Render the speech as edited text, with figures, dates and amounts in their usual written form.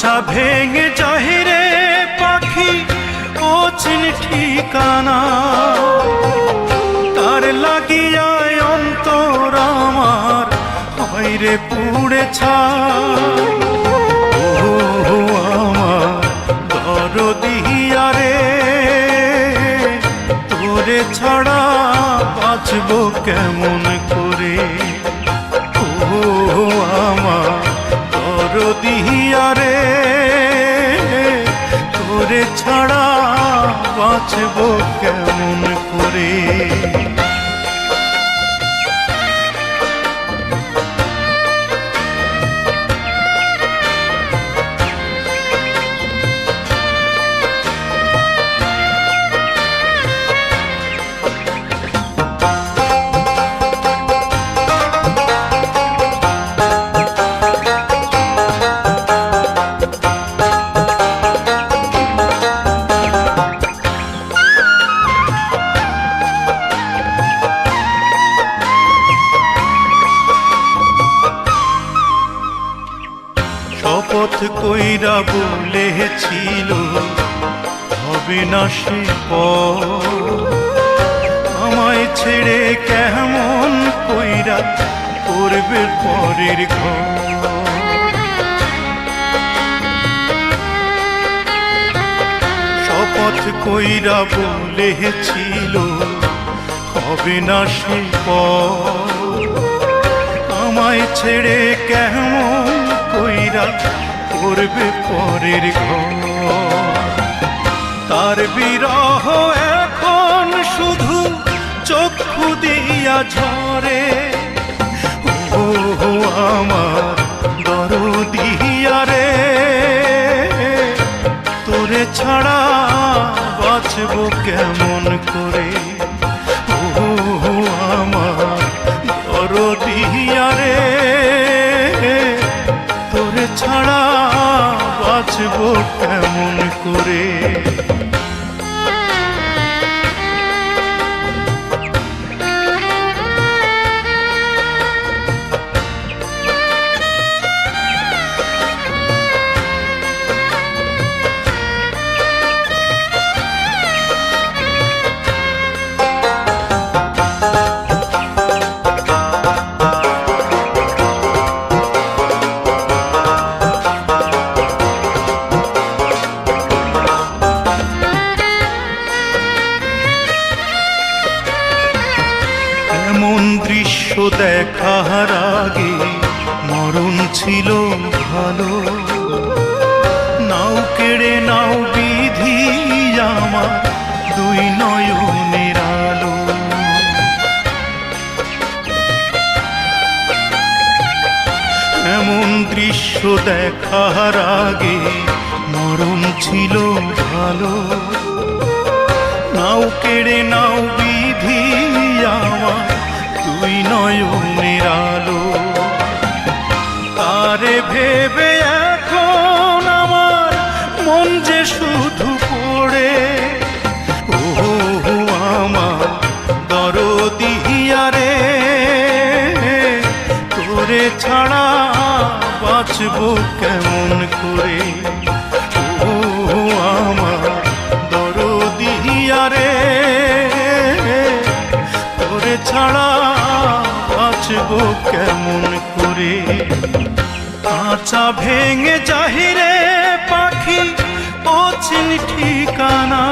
কাঁচা ভেঙে যাহিরে পাখি অচিন ঠিকানা, তার লাগিয়ায় অন্তর আমার হয়রে পুড়ে ছাই। ও আমার দরদিয়া রে, তোরে ছাড়া বাঁচব কেমন করে। ও আমার দরদিয়া রে, তোরে ছাড়া বাঁচব কেমন করে। শপথ কইরা বলেছিল হবে না সে আমায় ছেড়ে কেমন কইরা করবে পরের ঘর। শপথ কইরা বলেছিল হবে না সে আমায় ছেড়ে কেমন কইরা করবে পরের ঘর। তার বিরহ এখন শুধু চক্ষু দিয়া ঝরে। ও আমার দরদিয়া রে, তোরে ছাড়া বাঁচব কেমন করে। ও আমার দরদিয়া রে, তোরে ছাড়া বাঁচব কেমন করে। এমন দৃশ্য দেখার আগে মরণ ছিল ভালো। নাও কেড়ে নাও বিধি আমার দুই নয়নের আলো। এমন দৃশ্য দেখার আগে মরণ ছিল ভালো। নাও কেড়ে নাও বিধি আমার দুই নয়নের আলো। তারে ভেবে এখন আমার মন যে শুধু পড়ে। ও আমার দরদিয়া রে, তোরে ছাড়া বাঁচব কেমন করে। ও আমার দরদিয়া রে, তোরে ছাড়া বাঁচব কেমন করে। কাঁচা ভেঙে যাহিরে পাখি অচিন ঠিকানা,